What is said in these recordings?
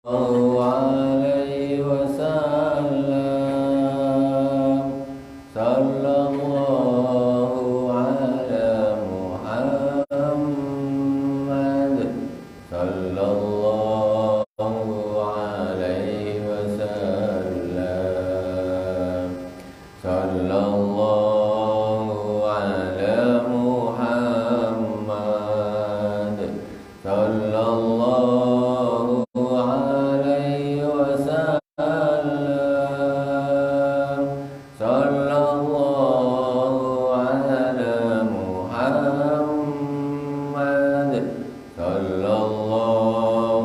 عليه وسلم صلى الله على محمد صلى الله عليه وسلم صلى الله على محمد صلى الله عليه وسلم صلى الله على محمد صلى الله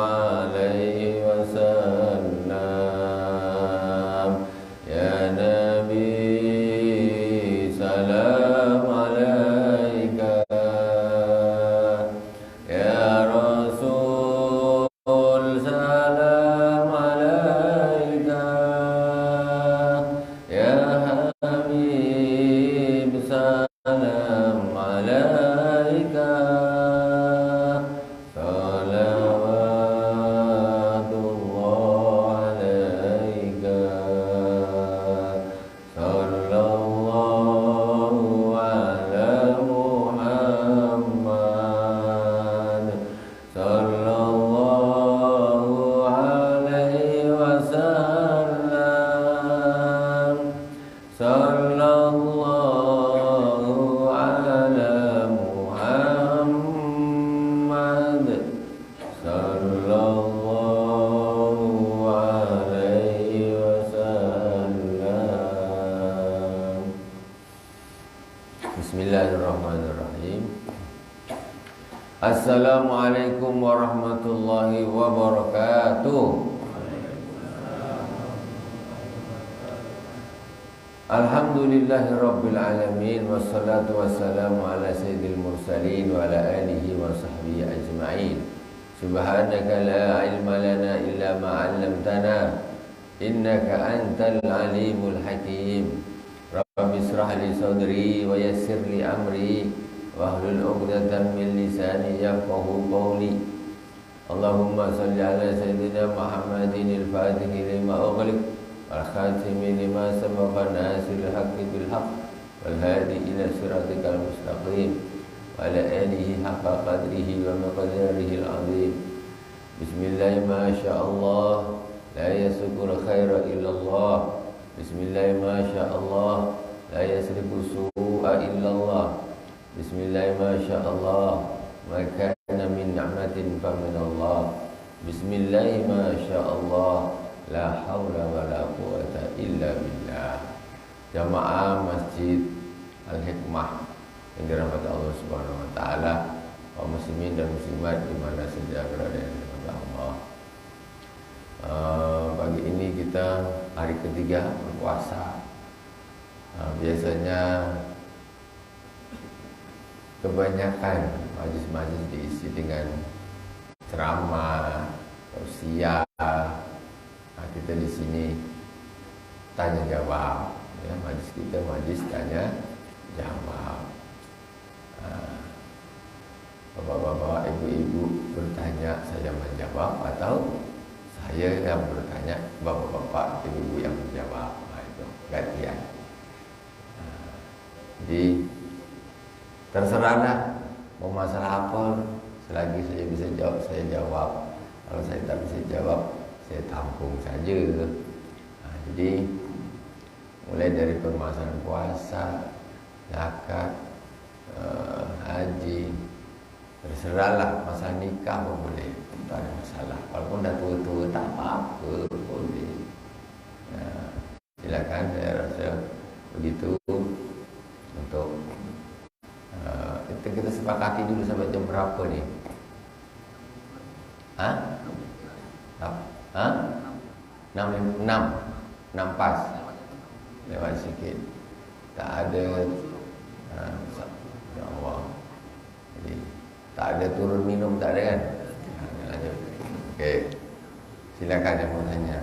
عليه وسلم يا نبي سلام عليك يا رسول سلام عليك يا حبيب سلام عليك صلوات الله عليك صلى الله على محمد صلى الله عليه وسلم صلى الله على محمد صلى الله عليه وسلم. Bismillahirrahmanirrahim. Assalamualaikum warahmatullahi wabarakatuh. Alhamdulillahi rabbil alamin. Wassalatu wassalamu ala sayyidil mursalin wa ala alihi wa sahbihi ajma'in. Subhanaka la ilma lana illa ma 'allamtana innaka antal alimul hakim. Rabbi israh li sadri wa yassir li amri wahlul 'uqdatam min lisani yafqahu qawli. Allahumma salli ala sayyidina Muhammadin al-Fatihi lima ughliq wal khatimi lima sabaqa nasiril haqqi bil haqq wal hadi ila siratikal mustaqim wa ala alihi haqqa qadrihi wa miqdarihi al-'azim. Bismillah ma sya'allah la yasukul khaira illallah. Bismillah ma sya'allah la yasrifu su'a illallah. Bismillah ma sya'allah ma kana min ni'matin fa min Allah. Bismillah ma sya'allah la haula wa la quwata illa billah. Jamaah Masjid Al-Hikmah yang dirahmati Allah Subhanahu wa taala, kaum muslimin dan muslimat di mana saja berada yang dirahmati Allah. Pagi ini kita hari ketiga berpuasa. Biasanya kebanyakan majlis-majlis diisi dengan ceramah, tausiah. Kita di sini tanya jawab, ya, majlis kita majlis tanya jawab. Bapak-bapak, ibu-ibu bertanya, saya menjawab, atau saya yang bertanya, bapak-bapak, ibu-ibu yang menjawab. Itu gantian. Jadi terserahlah mau masalah apa, selagi saya bisa jawab, saya jawab. Kalau saya tak bisa jawab, saya tampung saja. Jadi mulai dari permasalahan puasa, zakat, haji, terserahlah. Masalah nikah pun boleh, tak ada masalah. Walaupun dah tua-tua tak apa-apa, boleh. Silakan, saya rasa begitu. Untuk kita sepakati dulu sampai jam berapa ni? Hah? 6 pas. Lewat sikit. Tak ada ya Allah. Jadi tak ada turun minum, tak ada kan? Okey. Silakan yang mau tanya.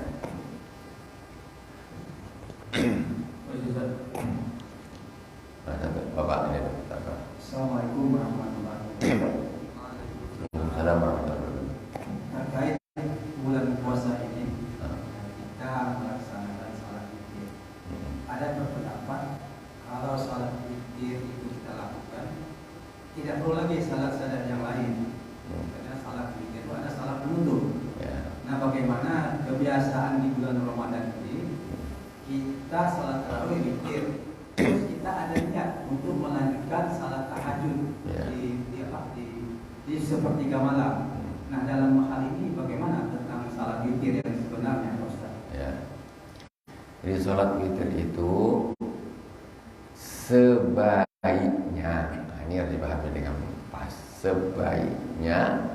Bapak ini tak apa. Assalamualaikum warahmatullahi wabarakatuh. Waalaikumsalam warahmatullahi wabarakatuh. Terkait bulan kebiasaan di bulan Ramadan ini kita salat tarawih witir, terus kita ada niat untuk melanjutkan salat tahajud di sepertiga malam. Nah, dalam hal ini bagaimana tentang salat witir yang sebenarnya, Ustaz? Ya. Jadi salat witir itu sebaiknya, ini harus dipahami dengan pas. Sebaiknya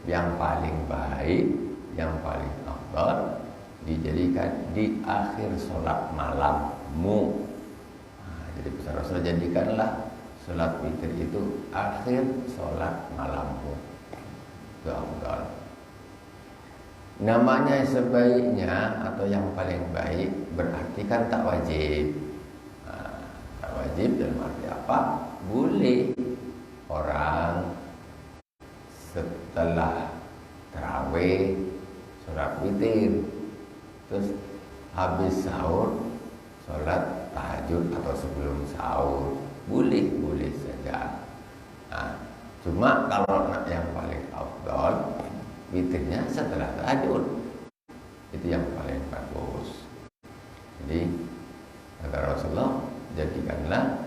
yang paling baik, yang paling afdal dijadikan di akhir sholat malammu. Nah, jadi pesan Rasul, jadikanlah sholat witir itu akhir sholat malammu. Itu afdal. Namanya sebaiknya atau yang paling baik berarti kan tak wajib. Nah, tak wajib dalam arti apa? Boleh orang setelah tarawih sholat witir, terus habis sahur sholat tahajud atau sebelum sahur, boleh saja. Nah, cuma kalau yang paling afdal witirnya setelah tahajud, itu yang paling bagus. Jadi kata Rasulullah, jadikanlah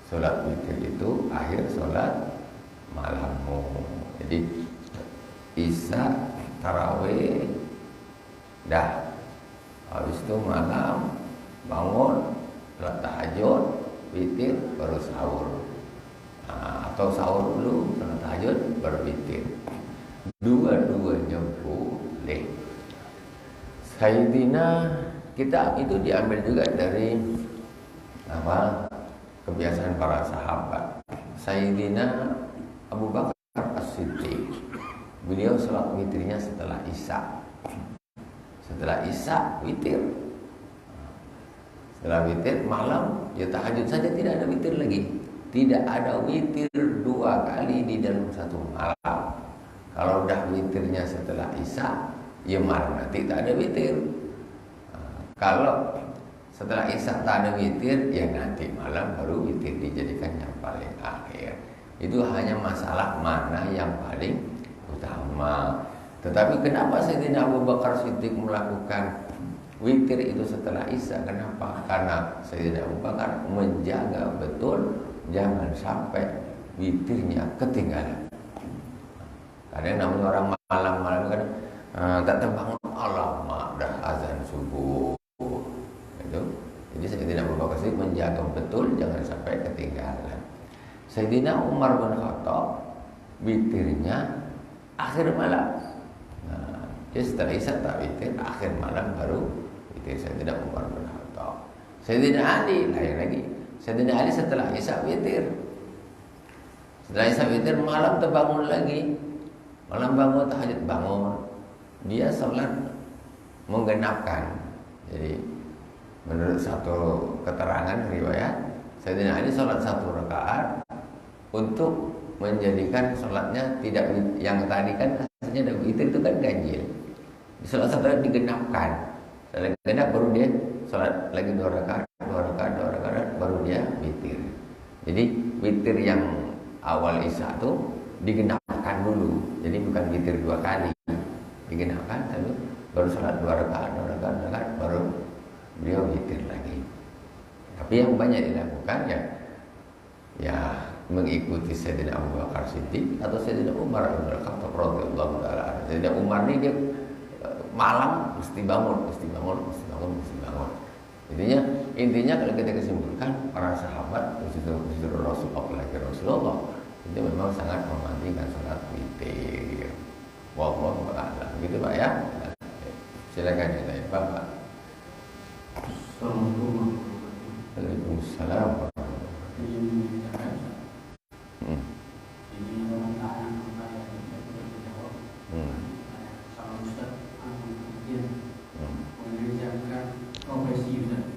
sholat witir itu akhir sholat malammu. Jadi isya, tarawih, dah. Habis itu malam bangun, sholat tahajud, witir, baru sahur. Nah, atau sahur dulu, sholat tahajud, baru witir. Dua-duanya boleh. Sayyidina, kita itu diambil juga dari apa? Kebiasaan para sahabat. Sayyidina Abu Bakar As-Siddiq, beliau sholat witirnya setelah isya. Setelah isya witir. Setelah witir malam ya tahajud saja, tidak ada witir lagi. Tidak ada witir dua kali di dalam satu malam. Kalau udah witirnya setelah isya, ya malam nanti tak ada witir. Kalau setelah isya tak ada witir, ya nanti malam baru witir dijadikan yang paling akhir. Itu hanya masalah mana yang paling utama. Tetapi kenapa Sayyidina Abu Bakar Siddiq melakukan witir itu setelah isya? Kenapa? Karena Sayyidina Abu Bakar menjaga betul jangan sampai witirnya ketinggalan. Kadang namanya orang malam-malam kan tak terbangun, alamak dah azan subuh. Itu. Jadi Sayyidina Abu Bakar Siddiq menjaga betul jangan sampai ketinggalan. Sayyidina Umar bin Khattab witirnya akhir malam. Nah, jadi setelah isya tak witir, akhir malam baru witir Sayyidina Umar bin Khattab. Sayyidina Ali lain lagi. Sayyidina Ali setelah isya witir. Setelah isya witir malam terbangun lagi. Malam bangun tahajud bangun. Dia sholat menggenapkan. Jadi menurut satu keterangan riwayat, Sayyidina Ali sholat 1 rakaat untuk menjadikan sholatnya tidak, yang tadi kan hasilnya ada witir itu kan ganjil. Di sholat 1 rakaat digenapkan. Setelah genap baru dia sholat lagi 2 rakaat baru dia witir. Jadi witir yang awal isya itu digenapkan dulu. Jadi bukan witir 2 kali. Digenapkan lalu baru sholat 2 rakaat baru beliau witir lagi. Tapi yang banyak dilakukan ya mengikuti Sayyidina Abu Bakar Siddiq atau Sayyidina Umar bin Khattab radhiyallahu taala. Sayyidina Umar ini dia malam mesti bangun. Intinya kalau kita kesimpulan para sahabat khususnya Rasulullah itu memang sangat mementingkan salat witir. Wallahu a'lam. Begitu Pak ya. Silakan ya Pak. Assalamualaikum. Waalaikumsalam. Ini pertanyaan saya jawab. Sama Ustaz, mengerjakan profesi Ustaz.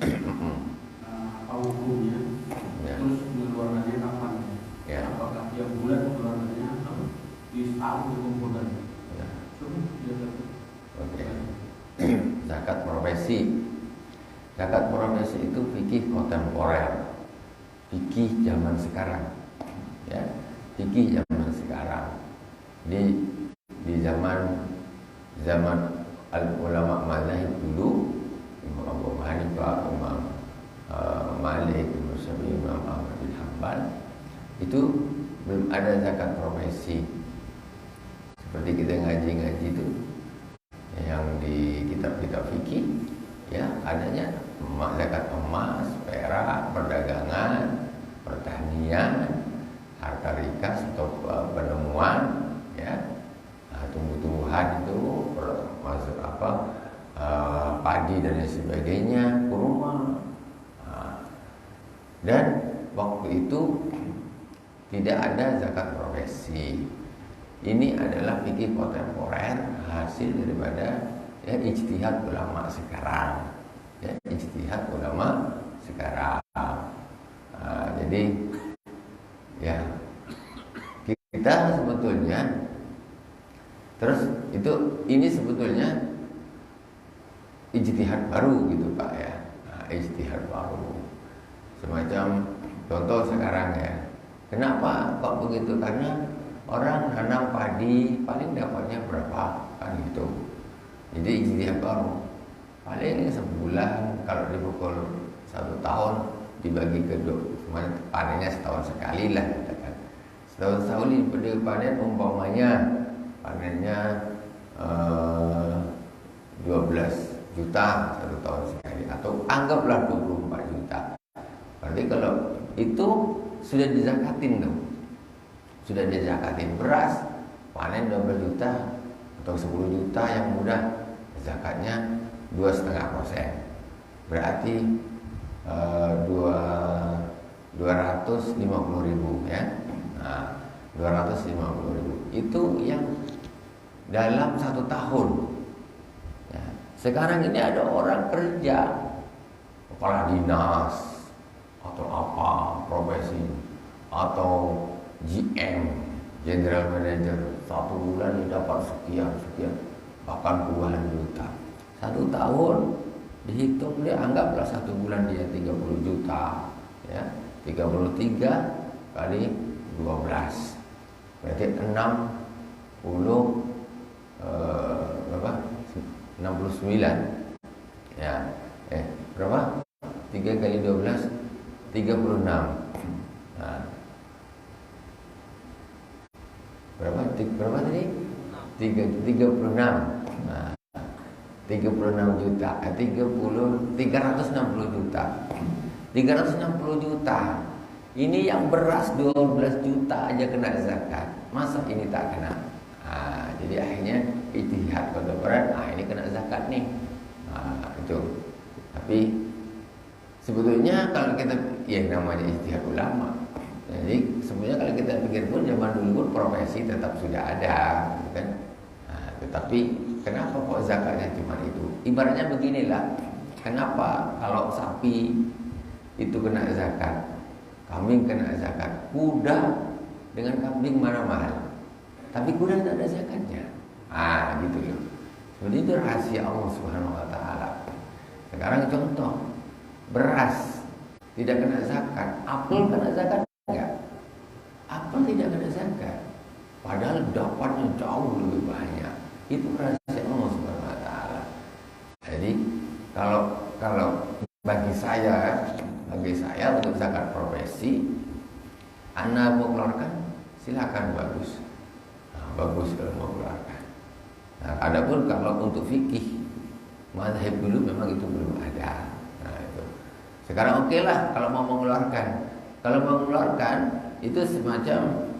Apa hukumnya? Terus mengeluarkannya kapan? Apakah tiap bulan mengeluarkannya atau di setahun dikumpulkan? Oke. Zakat profesi. Zakat profesi itu fikih kontemporer, fikih zaman sekarang, ya, fikih zaman sekarang. Di zaman ulama mazhab dulu, Imam Abu Hanifah, Imam Malik, Imam Syafi'i, Imam Ahmad bin Hanbal, itu belum ada zakat profesi. Seperti kita ngaji-ngaji itu, yang di kitab-kitab fikih, ya adanya zakat emas, perak, perdagangan, pertanian, harta rikas atau penemuan, ya, tumbuh-tumbuhan itu, masuk padi dan sebagainya, kurma. Dan waktu itu tidak ada zakat profesi. Ini adalah fikih kontemporer, hasil daripada ya ijtihad ulama sekarang. Ya, ijtihad ulama sekarang. Jadi ya kita sebetulnya terus ini sebetulnya ijtihad baru gitu Pak ya. Ijtihad baru. Semacam contoh sekarang ya. Kenapa kok begitu? Karena orang nanam padi paling dapatnya berapa kan gitu. Jadi ijtihad baru. Paling sebulan kalau dipukul 1 tahun dibagi ke 2, panennya setahun sekali lah katakan. Setahun sekali panen umpamanya panennya 12 juta 1 tahun sekali, atau anggaplah 24 juta. Berarti kalau itu sudah dizakatin tuh. Sudah dizakatin beras, panen 12 juta atau 10 juta yang mudah, zakatnya 2,5%. Berarti 250.000 ya. Nah, 250.000 itu yang dalam 1 tahun. Ya. Sekarang ini ada orang kerja, kepala dinas atau apa profesi, atau GM, General Manager, 1 bulan dia dapat sekian, bahkan puluhan juta. 1 tahun dihitung, dia anggaplah 1 bulan dia 30 juta, ya 33 kali 12, berarti 69 ya, berapa? 3 kali 12 36. Nah, berapa tadi? 36. Nah, 36 juta, 360 juta. 360 juta. Ini yang beras 12 juta aja kena zakat. Masa ini tak kena? Nah, jadi akhirnya ijtihad kontemporer, ini kena zakat nih. Nah, itu. Tapi sebetulnya kalau kita namanya ijtihad ulama. Jadi sebenarnya kalau kita pikir pun zaman dulu pun profesi tetap sudah ada, kan? Nah, tetapi kenapa kok zakatnya cuma itu? Ibaratnya beginilah, kenapa kalau sapi itu kena zakat, kambing kena zakat, kuda dengan kambing mana mahal? Tapi kuda tidak ada zakatnya. Gitu loh. Jadi itu rahasia Allah Subhanahu Wa Taala. Sekarang contoh, beras tidak kena zakat, apel kena zakat enggak? Apel tidak kena zakat, padahal dapatnya jauh lebih banyak. Itu rahasia Allah Subhanahu Wa Taala. Jadi kalau bagi saya untuk zakat profesi, Anda mau keluarkan, silakan, bagus. Bagus kalau mau keluarkan. Nah, adapun kalau untuk fikih, mazhab dulu memang itu belum ada. Nah, itu. Sekarang oke lah kalau mau mengeluarkan. Kalau mau mengeluarkan itu semacam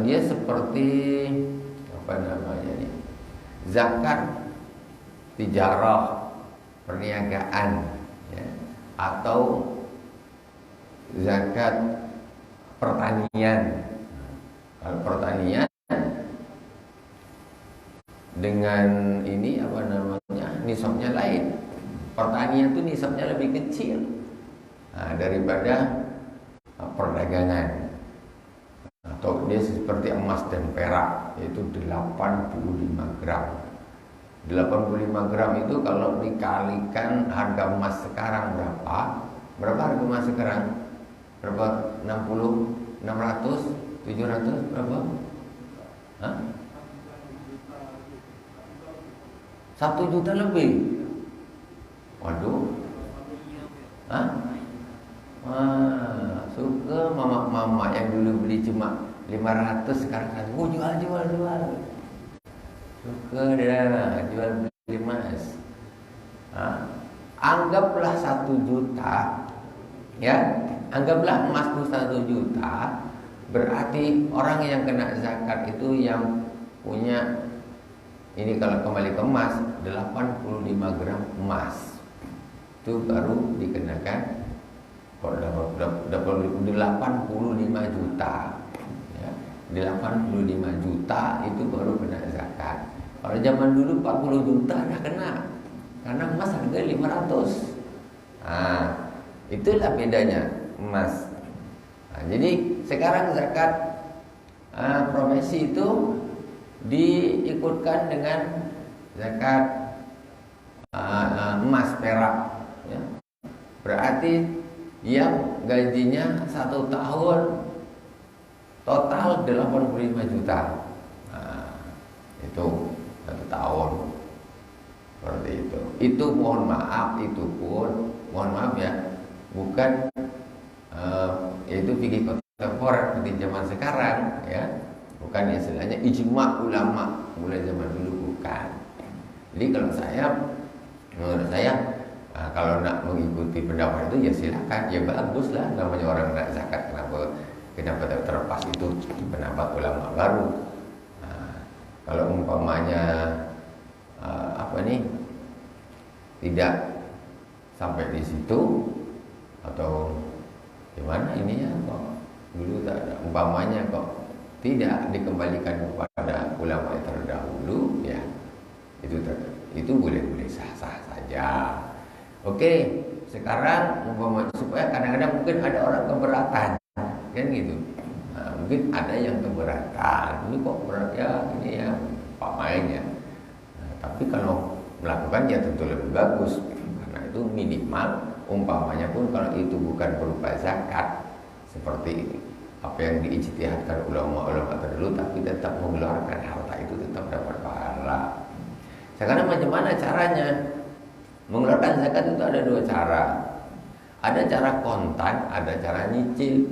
dia seperti apa namanya nih? Zakat tijarah, perniagaan, ya, atau zakat pertanian. Kalau pertanian dengan ini apa namanya, nisabnya lain. Pertanian itu nisabnya lebih kecil daripada perdagangan. Atau dia seperti emas dan perak, yaitu 85 gram. 85 gram itu kalau dikalikan harga emas sekarang berapa? Berapa harga emas sekarang? Berapa? 60, 600, 700 berapa? Hah? 1 juta lebih. Waduh. Hah? Wah, suka mama-mama yang dulu beli cuma 500 sekarang kan, jual. Suka dah jual beli emas. Anggaplah 1 juta, ya. Anggaplah emas itu 1 juta. Berarti orang yang kena zakat itu yang punya, ini kalau kembali ke emas, 85 gram emas. Itu baru dikenakan 85 juta, ya. 85 juta itu baru kena zakat. Kalau zaman dulu 40 juta dah kena, karena emas harga 500. Itulah bedanya emas. Jadi sekarang zakat profesi itu diikutkan dengan zakat emas perak, ya. Berarti yang gajinya 1 tahun total 85 juta. Itu 1 tahun seperti itu. Itu mohon maaf, itu pun mohon maaf ya, bukan yaitu fikih kontemporer seperti zaman sekarang, ya. Bukan istilahnya ijma ulama mulai zaman dulu, bukan. Jadi kalau saya, menurut saya, kalau nak mengikuti pendapat itu ya silakan, ya baguslah, namanya orang nak zakat, kenapa terlepas itu pendapat ulama baru. Kalau umpamanya tidak sampai di situ, atau gimana ininya kok dulu tak ada, umpamanya kok tidak dikembalikan kepada ulama yang terdahulu, ya itu boleh sah-sah saja. Oke, sekarang umpamanya, supaya kadang-kadang mungkin ada orang keberatan, kan gitu. Mungkin ada yang keberatan, ini kok berat ya, ini ya umpamanya. Tapi kalau melakukan ya tentu lebih bagus, karena itu minimal, umpamanya pun kalau itu bukan berupa zakat seperti apa yang diijtihadkan ulama-ulama terdahulu, tapi tetap mengeluarkan harta itu tetap dapat pahala. Sekarang macam mana caranya? Mengeluarkan zakat itu ada 2 cara. Ada cara kontan, ada cara nyicil.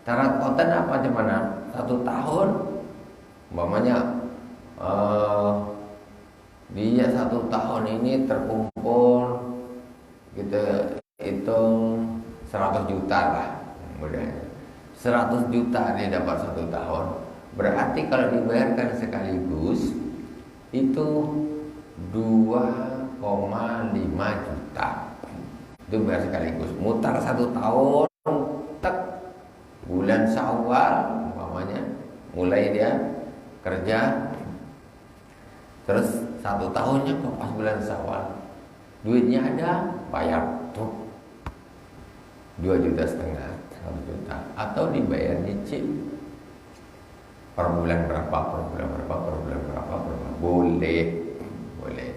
Cara kontan apa, macam mana? 1 tahun, umpamanya dia 1 tahun ini terkumpul, kita hitung 100 juta lah mudahnya. 100 juta dia dapat 1 tahun. Berarti kalau dibayarkan sekaligus itu 2,5 juta. Itu bayar sekaligus, mutar 1 tahun, tek, bulan Syawal umpamanya mulai dia kerja, terus 1 tahunnya kok pas bulan Syawal, duitnya ada, bayar tuh 2,5 juta, 1 juta, atau dibayar nyicil per bulan berapa, boleh.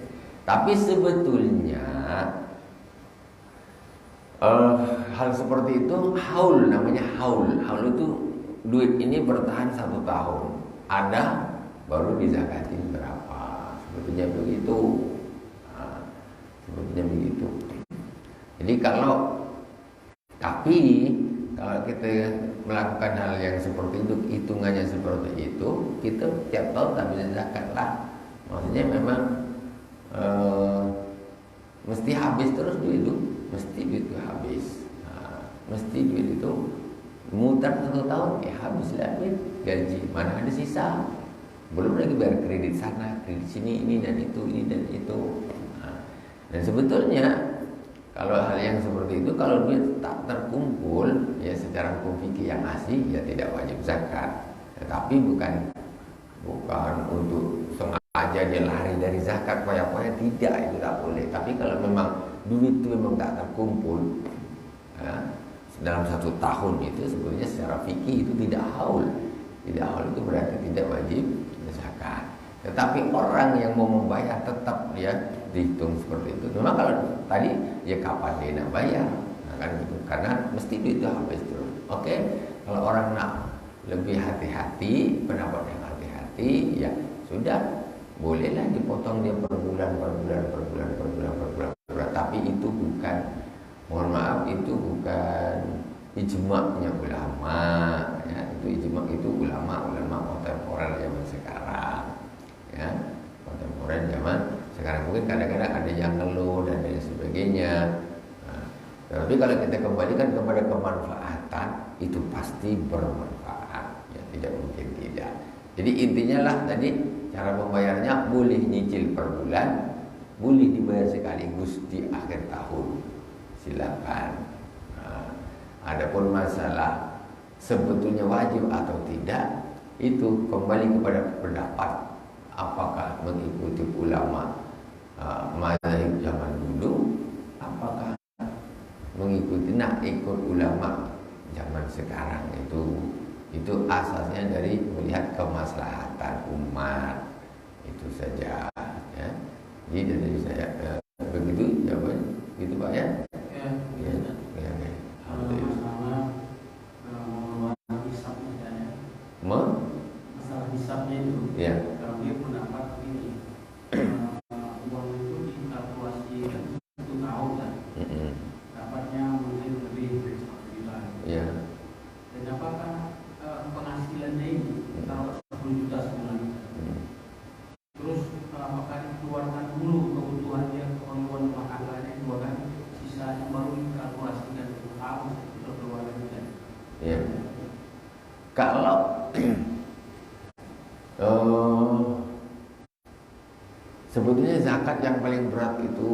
Tapi sebetulnya hal seperti itu haul, namanya haul. Haul itu duit ini bertahan 1 tahun, ada baru dizakatin berapa. Sebetulnya begitu. Jadi kalau kita melakukan hal yang seperti itu, hitungannya seperti itu, kita tiap tahun tak bisa zakat lah. Maksudnya memang mesti habis terus duit itu, mesti duit itu habis. Mesti duit itu mutar 1 tahun, ya habis lah duit, gaji, mana ada sisa. Belum lagi bayar kredit sana, kredit sini, ini dan itu. Dan sebetulnya kalau hal yang seperti itu, kalau duit tak terkumpul, ya secara hukum fikih yang asli, ya tidak wajib zakat. Tetapi bukan untuk sengaja dia lari dari zakat, poya-poya, tidak, itu tak boleh. Tapi kalau memang duit itu memang tak terkumpul, ya, dalam 1 tahun itu sebetulnya secara fikih itu tidak haul. Tidak haul itu berarti tidak wajib zakat. Tetapi orang yang mau membayar tetap ya dihitung seperti itu. Memang kalau tadi ya kapan dia nak bayar, kan gitu. Karena mesti duit itu habis terus. Oke, kalau orang nak lebih hati-hati, pendapat yang hati-hati, ya sudah bolehlah dipotong dia per bulan, per bulan, per bulan, per bulan, per bulan, per bulan. Tapi itu bukan, mohon maaf, itu bukan ijma'nya ulama, ya. Itu ijma' itu ulama kontemporer zaman sekarang, ya, kontemporer zaman sekarang. Mungkin kadang-kadang ada yang ngeluh dan lain sebagainya. Nah, tapi kalau kita kembalikan kepada kemanfaatan, itu pasti bermanfaat, ya, tidak mungkin tidak. Jadi intinya lah tadi, cara membayarnya boleh nyicil per bulan, boleh dibayar sekaligus di akhir tahun, silakan. Nah, adapun masalah sebetulnya wajib atau tidak, itu kembali kepada pendapat apakah mengikuti ulama mazhab zaman dulu, apakah mengikuti ikut ulama zaman sekarang. Itu asasnya dari melihat kemaslahatan umat, itu saja, ya. Jadi dari saya begitu jawabannya, gitu Pak, ya. Ya, Ya, ya, ya. masalah mengeluarkan hisapnya ya. Masalah hisapnya itu, Ya. kalau dia pendapat ini, uang itu dikalkulasi kan 1 tahun kan, dapatnya mungkin lebih dari 1 juta. Ya. Dan apakah penghasilannya ini taruh 10 juta sebulan, terus apakah dikeluarkan dulu kebutuhan dia, keperluan rumah tangganya, keluarkan sisanya baru dikalkulasikan 1 tahun untuk keluarga juga. Ya. Kalau sebetulnya zakat yang paling berat itu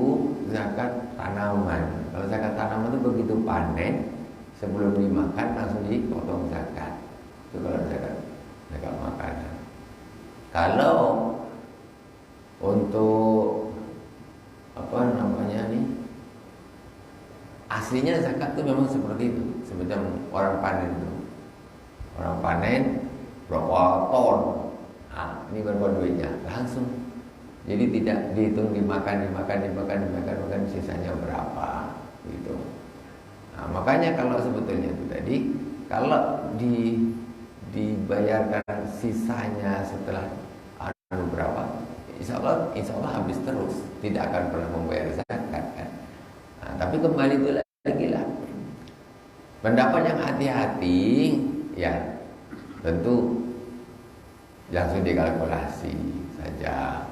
zakat tanaman. Kalau zakat tanaman itu begitu panen, sebelum dimakan langsung dipotong zakat. Itu kalau zakat makanan. Kalau untuk apa namanya nih, aslinya zakat itu memang seperti itu. Sebetulnya orang panen itu, orang panen berapa ton, nah, ini berapa duitnya langsung. Jadi tidak dihitung dimakan, sisanya berapa gitu. Nah, makanya kalau sebetulnya itu tadi, kalau dibayarkan sisanya setelah berapa, insya Allah habis terus, tidak akan pernah membayar zakat kan. Nah, tapi kembali itu lagi lah, pendapat yang hati-hati, ya tentu langsung dikalkulasi saja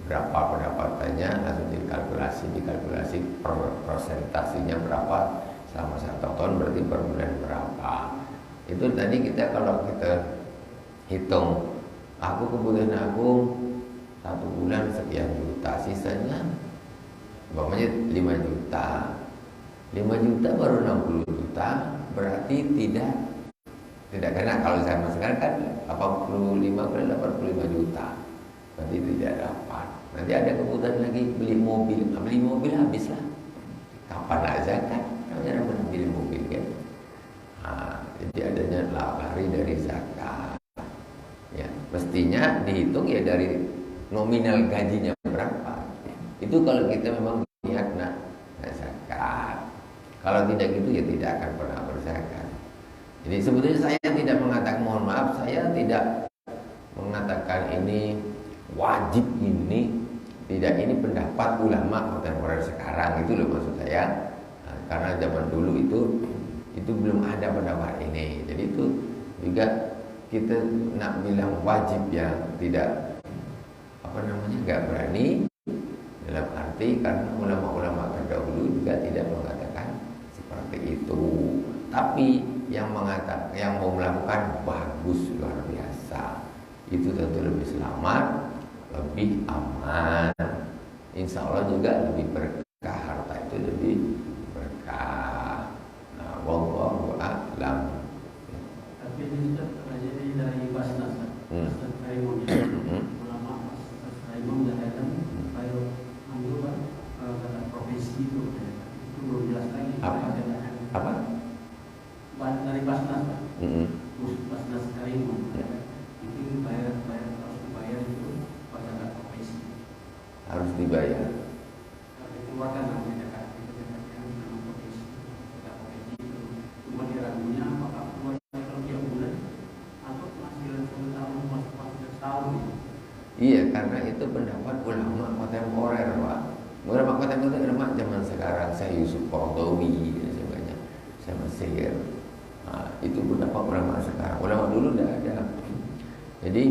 berapa pendapatannya, langsung dikalkulasi persentasenya berapa selama 1 tahun, berarti per bulan berapa. Itu tadi kalau kita hitung, kebutuhan aku 1 bulan sekian juta, sisanya umpamanya 5 juta. 5 juta baru 60 juta, berarti tidak kena. Kalau saya sekarang kan 85 kali 85 juta, berarti tidak dapat. Nanti ada kebutuhan lagi beli mobil habislah. Kapan nak zakat? Namanya beli mobil kan. Nah, jadi adanya lari dari zakat. Ya, mestinya dihitung ya dari nominal gajinya berapa. Itu kalau kita memang niat nak zakat. Kalau tidak gitu ya tidak akan pernah berzakat. Jadi sebetulnya saya tidak mengatakan, mohon maaf, saya tidak mengatakan ini wajib, tidak, ini pendapat ulama kontemporer sekarang, itu loh maksud saya. Nah, karena zaman dulu itu belum ada pendapat ini. Jadi itu juga kita nak bilang wajib ya tidak nggak berani, dalam arti karena ulama-ulama terdahulu juga tidak mengatakan seperti itu. Tapi yang mau melakukan bagus, luar biasa, itu tentu lebih selamat, lebih aman, insya Allah juga lebih berkah, harta itu lebih berkah. Nah, wallahu a'lam. Tapi ini terjadi dari Basnas, Basnas Karimun, ulama Basnas Karimun mengatakan kalau menurut kata profesi itu belum jelas lagi. Apa? Dari Basnas, Pak. Basnas Karimun itu harus dibayar itu pada profesi. Harus dibayar. Dikeluarkan namanya zakat itu yang nama profesi. Profesi itu cuma diragunya apakah keluar tiap bulan atau penghasilan 1 tahun masuk 1 tahun. Iya, karena itu pendapat ulama kontemporer, Pak. Ulama kontemporer zaman sekarang, saya Yusuf Qaradawi dan sebagainya, saya Mesir. Nah, itu pendapat ulama sekarang. Ulama dulu tidak ada. Jadi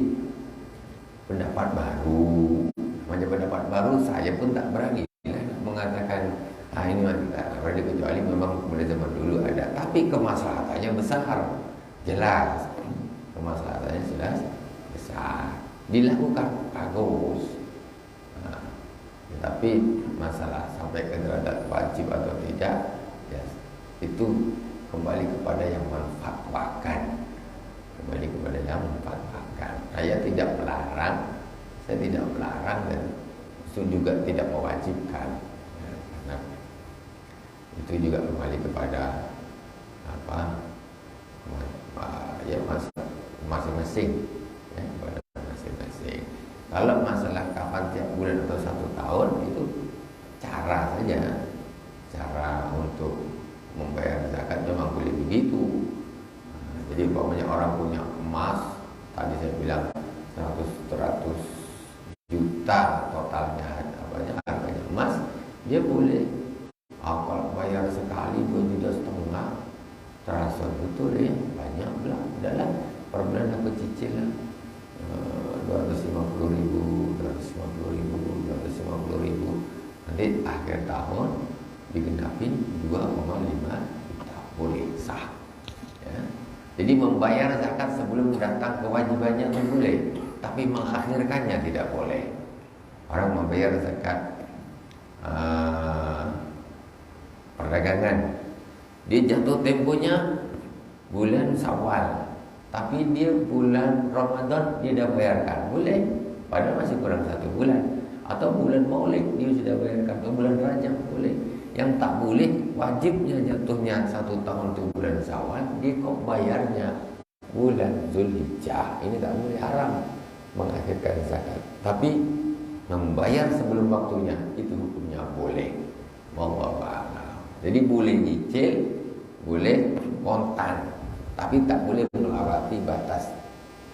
pendapat baru, macam pendapat baru, saya pun tak berani mengatakan ini tidak berani, kecuali memang pada zaman dulu ada. Tapi kemaslahatannya besar, jelas. Kemaslahatannya jelas besar. Dilakukan bagus. Nah, tapi masalah sampai ke derajat wajib atau tidak, ya, itu kembali kepada yang memfatwakan. Kembali kepada yang memfatwakan. Saya tidak melarang, dan itu juga tidak mewajibkan. Ya, karena itu juga kembali kepada ya masing-masing, ya, kepada masing-masing. Kalau masalah kapan tiap bulan atau 1 tahun, itu cara saja, cara untuk membayar zakat memang boleh begitu. Jadi umpamanya orang punya emas, tadi saya bilang 100 juta totalnya harganya emas, dia boleh kalau bayar sekali 2,5 juta, terasa betul ya, banyak pula. Udahlah, per bulan aku cicil lah, 250.000, 250.000. Nanti akhir tahun digenapi 2,5 juta, boleh, sah. Ya. Jadi membayar zakat sebelum datang kewajibannya itu boleh, tapi mengakhirkannya tidak boleh. Orang membayar zakat perdagangan, dia jatuh temponya bulan Syawal, tapi dia bulan Ramadan dia dah bayarkan, boleh, padahal masih kurang 1 bulan. Atau bulan Maulid dia sudah bayarkan, atau bulan Rajab boleh. Yang tak boleh, wajibnya jatuhnya 1 tahun itu bulan Syawal, dia kok bayarnya bulan Zulhijjah. Ini tak boleh, haram mengakhirkan zakat. Tapi membayar sebelum waktunya itu hukumnya boleh. Wallahu a'lam. Jadi boleh nyicil, boleh kontan, tapi tak boleh melewati batas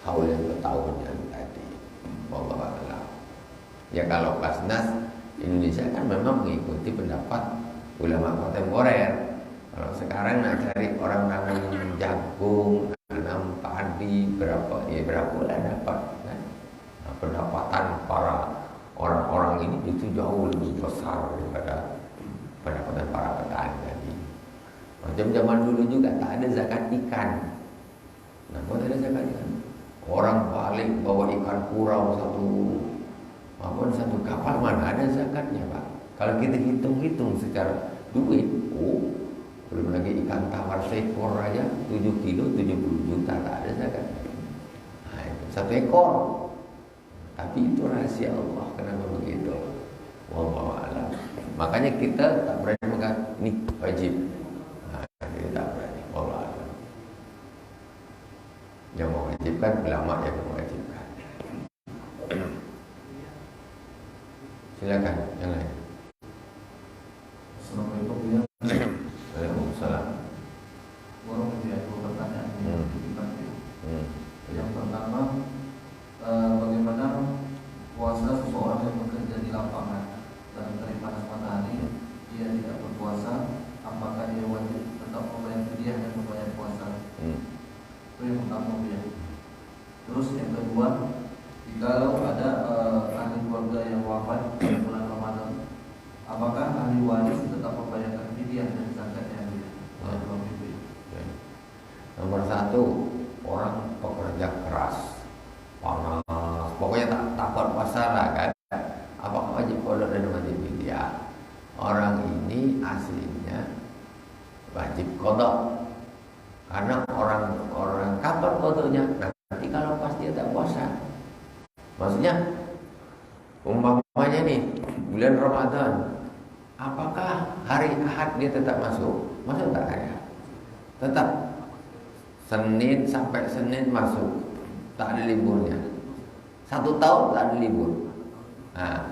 haul yang bertahunnya tadi. Wallahu a'lam. Ya kalau Basnas Indonesia kan memang mengikuti pendapat ulama kontemporer. Kalau sekarang nak cari orang nanam jagung, nanam padi, berapa lah dapat, kan? Nah, pendapatan para orang-orang ini itu jauh lebih besar daripada pendapatan para petani tadi. Macam zaman dulu juga tak ada zakat ikan. Nah, kok tak ada zakat ikan? Orang balik bawa ikan kurau satu kapal, mana ada zakatnya, Pak? Kalau kita hitung-hitung secara duit, belum lagi ikan tawar seekor aja 7 kilo 70 juta, tak ada zakat. Nah, itu 1 ekor. Tapi itu rahasia Allah, kenapa begitu? Wallahu a'lam. Makanya kita tak berani mengatakan ini wajib. Nah, kita tak berani. Wallahu a'lam. Yang mewajibkan ulama yang mewajibkan. Silakan yang lain. Assalamualaikum ya. Waalaikumsalam. Pertanyaan yang pertama, bagaimana puasa seseorang yang bekerja di lapangan dan terik panas matahari, dia tidak berpuasa, apakah dia wajib tetap membayar fidyah dan membayar puasa? Itu yang pertama ya. Terus yang kedua, jikalau ada ahli keluarga yang wafat di bulan Ramadan, apakah ahli waris tetap membayarkan fidyah dan zakatnya dia? Nomor 1, orang pekerja keras, panas, pokoknya tak puasa lah kan. Apakah wajib qada dan wajib fidyah? Orang ini aslinya wajib qada. Karena orang kapan qadanya? Nanti kalau pas dia tak puasa. Maksudnya umpamanya nih bulan Ramadan, apakah hari Ahad dia tetap masuk? Masuk tak hari Ahad? Tetap. Senin sampai Senin masuk, tak ada liburnya. 1 tahun tak ada libur. Nah,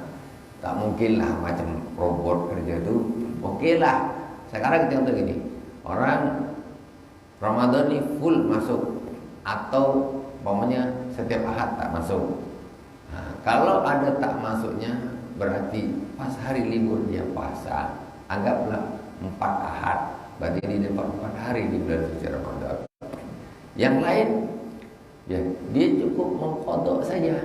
tak mungkin lah macam robot kerja itu. Oke lah. Sekarang kita contoh gini, orang Ramadan ini full masuk, atau umpamanya setiap Ahad tak masuk. Nah, kalau ada tak masuknya berarti pas hari libur dia puasa. Anggaplah 4 Ahad, berarti dia dapat 4 hari di bulan suci Ramadan. Yang lain ya dia cukup mengqadha saja.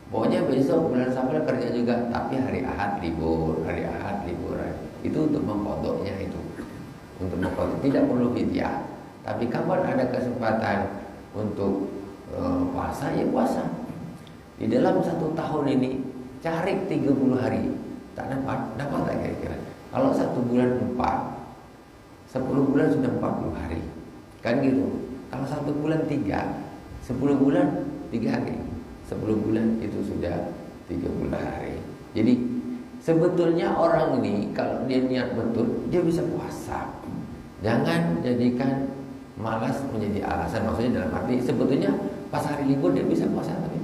Pokoknya besok bulan Syawal kerja juga, tapi hari Ahad libur, hari Ahad liburan. Itu untuk mengqadhanya itu. Untuk mengqadha tidak perlu fidyah. Tapi kapan ada kesempatan untuk puasa, ya puasa. Di dalam 1 tahun ini cari 30 hari. Tak dapat tak kira-kira. Kalau 1 bulan 4, 10 bulan sudah 40 hari. Kan gitu. Kalau 1 bulan 3, 10 bulan 3 hari. 10 bulan itu sudah 30 hari. Jadi sebetulnya orang ini kalau dia niat betul, dia bisa puasa. Jangan jadikan malas menjadi alasan. Maksudnya dalam arti sebetulnya pas hari libur dia bisa puasa, tapi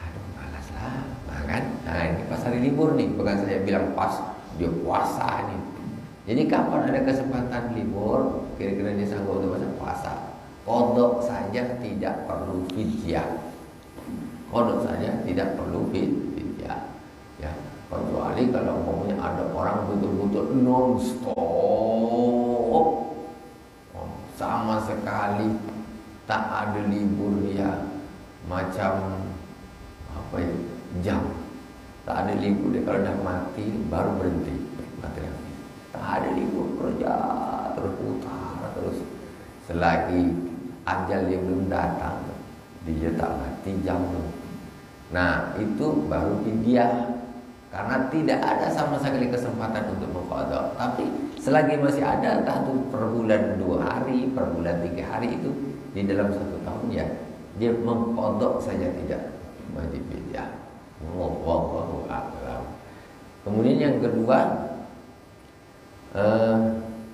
aduh malas lah, kan? Nah ini pas hari libur nih, bukan saya bilang pas dia puasa nih. Jadi kapan ada kesempatan libur, kira-kira dia sanggup untuk puasa. Qadha saja tidak perlu fidyah. Qadha saja tidak perlu fidyah. Ya, kecuali kalau umpamanya ada orang betul-betul non-stop, sama sekali tak ada libur dia, macam apa ya, jam. Tak ada libur dia, kalau dah mati baru berhenti mati lagi. Tak ada libur, kerja terus putar terus selagi ajal dia belum datang, dia tak mati jam tu. Nah itu baru fidyah, karena tidak ada sama sekali kesempatan untuk mengqadha. Tapi selagi masih ada, entah itu per bulan 2 hari, per bulan 3 hari, itu di dalam 1 tahun ya dia mengqadha saja, tidak wajib fidyah. Wallahu a'lam. Kemudian yang kedua,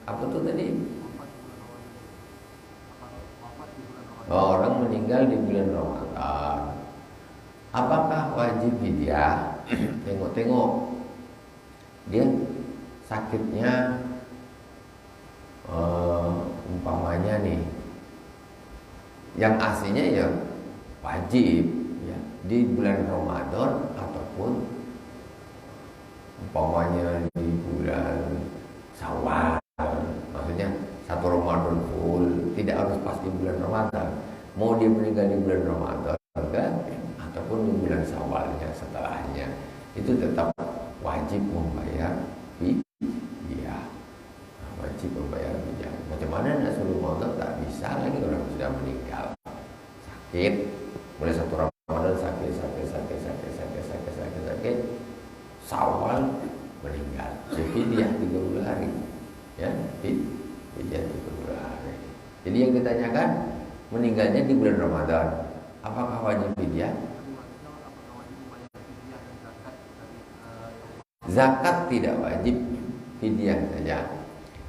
apa tuh tadi? Orang meninggal di bulan Ramadan, apakah wajib fidyah? Tengok-tengok dia sakitnya, umpamanya nih, yang aslinya ya wajib ya di bulan Ramadan, ataupun umpamanya di bulan Syawal, maksudnya 1 Ramadan full, tidak harus pas di bulan Ramadan. Mau dia meninggal di bulan Ramadan kan, ataupun di bulan Syawalnya setelahnya, itu tetap wajib membayar fidyah. Wajib membayar fidyah. Macam mana nak suruh qadha? Tak bisa lagi, orang sudah meninggal, sakit, mulai 1 Ramadan sakit, Syawal meninggal, fidyah 30 hari. Ya, fidyah 30 hari. Jadi yang ditanyakan, meninggalnya di bulan Ramadan, apakah wajib fidyah? Zakat tidak wajib, fidyah saja.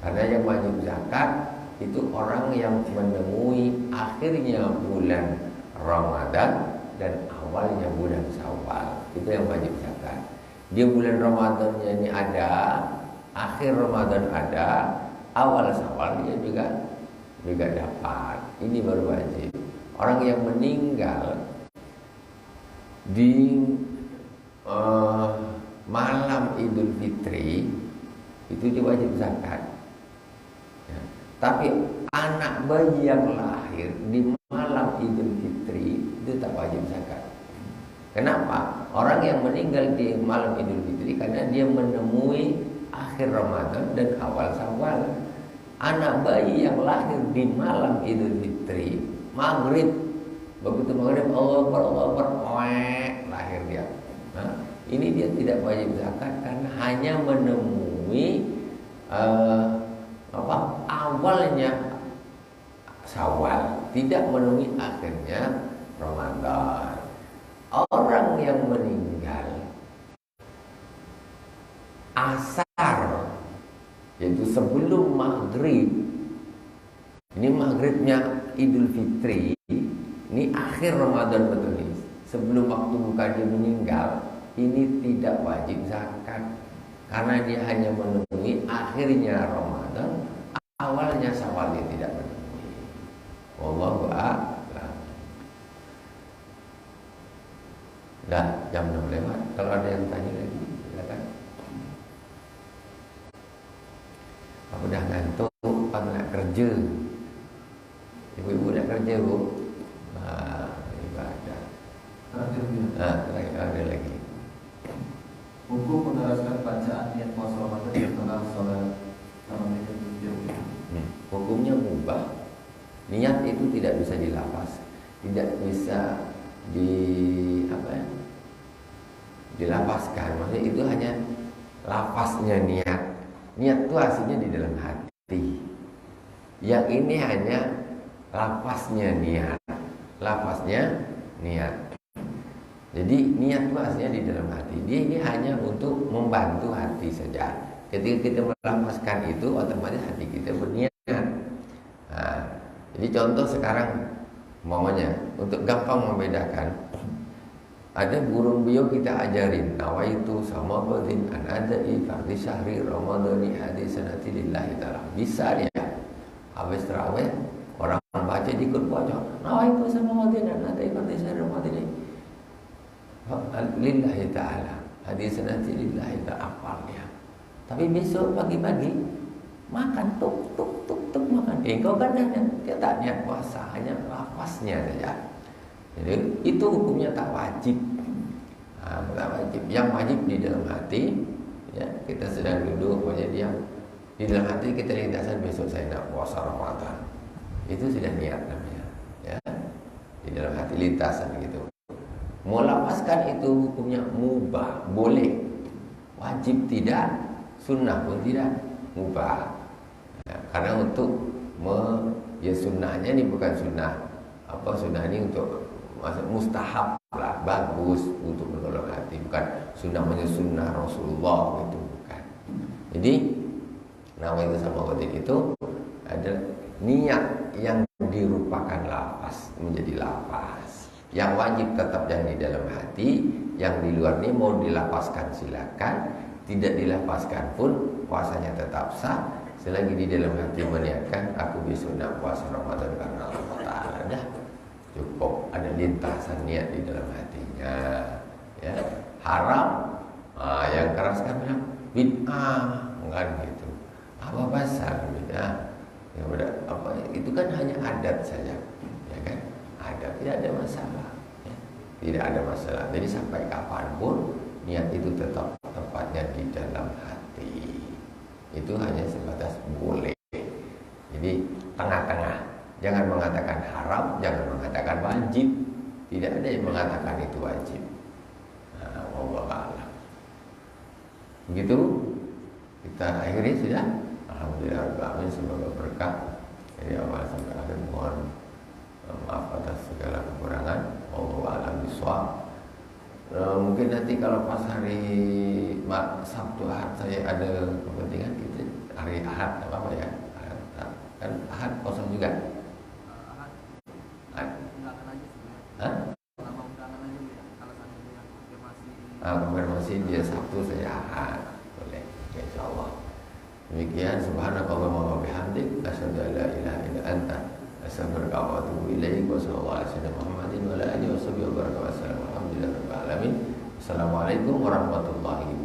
Karena yang wajib zakat itu orang yang menemui akhirnya bulan Ramadan dan awalnya bulan Syawal, itu yang wajib zakat. Dia bulan Ramadannya ini ada, akhir Ramadan ada, awal Syawal dia juga dapat. Ini baru wajib. Orang yang meninggal di malam Idul Fitri itu dia wajib zakat. Ya. Tapi anak bayi yang lahir di malam Idul Fitri itu tak wajib zakat. Kenapa? Orang yang meninggal di malam Idul Fitri karena dia menemui akhir Ramadan dan awal Syawal. Anak bayi yang lahir di malam Idul Fitri, maghrib, begitu maghrib Allah Akbar, lahir dia. Nah, ini dia tidak wajib zakat karena hanya menemui awalnya Syawal, tidak menemui akhirnya Ramadan. Orang yang meninggal asar, yaitu sebelum maghrib, ini maghribnya Idul Fitri, ini akhir Ramadan betul nih, sebelum waktu buka dia meninggal, ini tidak wajib zakat karena dia hanya menemui akhirnya Ramadan, awalnya Syawal dia tidak menemui. Wallahu a'lam. Dah. jam 6 lewat. Kalau ada yang tanya lagi, silakan. Apa udah ngantuk, apa nak kerja? Ibu-ibu nak kerja, Bu? Ibadah. Terakhir ada lagi. Hukum meneruskan bacaan niat puasa Ramadan setelah sholat tarawih itu. Hukumnya mubah. Niat itu tidak bisa dilapas, tidak bisa dilapaskan. Maksudnya itu hanya lapasnya niat. Niat itu aslinya di dalam hati. Yang ini hanya lapasnya niat. Lapasnya niat. Jadi niat itu aslinya di dalam hati. Dia ini hanya untuk membantu hati saja. Ketika kita melapaskan itu, otomatis hati kita berniat. Nah, jadi contoh sekarang, umpamanya untuk gampang membedakan, ada burung beo kita ajarin, nawaitu sama badin anadai fardhi syahri ramadhani hadisanati lillahi ta'ala. Bisa dia habis tarawih orang baca ikut baca, nawaitu sama badin anadai fardhi syahri ramadhani lillahi ta'ala hadisanati lillahi ta'ala, apal dia. Tapi besok pagi-pagi makan tuk makan. Kau kan dia tak niat puasa, hanya lapasnya saja. Jadi itu hukumnya tak wajib. Tak wajib. Yang wajib di dalam hati, ya, kita sedang duduk, pokoknya diam. Di dalam hati kita lintasan besok saya nak puasa Ramadan. Itu sudah niat namanya, ya. Di dalam hati lintasan gitu. Mau lapaskan itu hukumnya mubah, boleh. Wajib tidak, sunnah pun tidak, mubah. Ya, karena untuk ya sunnahnya ini bukan sunnah sunnah ini untuk mustahab lah, bagus untuk menolong hati, bukan sunnahnya sunnah Rasulullah itu, bukan. Jadi nama itu sama batin itu adalah niat yang dirupakan lafaz menjadi lafaz. Yang wajib tetap yang di dalam hati, yang di luar ini mau dilapaskan silakan, tidak dilapaskan pun puasanya tetap sah. Selagi di dalam hati meniatkan aku besok nak puasa Ramadan karena Allah Ta'ala, dah cukup. Ada lintasan niat di dalam hatinya, ya. Haram, yang keras kan bilang bid'ah, kan gitu. Apa pasal bid'ah? Ya udah, itu kan hanya adat saja, ya kan? Adat, tidak ada masalah, ya. Tidak ada masalah. Jadi sampai kapanpun niat itu tetap tempatnya di dalam hati. Itu hanya sebatas boleh. Jadi tengah-tengah. Jangan mengatakan haram, jangan mengatakan wajib. Tidak ada yang mengatakan itu wajib. Wallahu a'lam. Begitu kita akhiri sudah. Alhamdulillah, amin. Semoga berkah dari awal sampai akhir. Mohon maaf atas segala kekurangan. Wallahu a'lam bishawab. Mungkin nanti kalau pas hari Sabtu Ahad saya ada kepentingan, kita hari Ahad apa ya, kan Ahad kosong juga. Konfirmasi dia Sabtu, saya Ahad, boleh, insyaallah. Demikian, subhanakallahumma wa bihamdik, asyhadu an la ilaha illa anta, astaghfiruka wa atubu ilaik. Wa sallallahu alaihi wasallam Muhammadin wa ala alihi wa sahbihi wa baraka wa sallam. Alhamdulillah rabbil alamin. Assalamualaikum warahmatullahi wabarakatuh.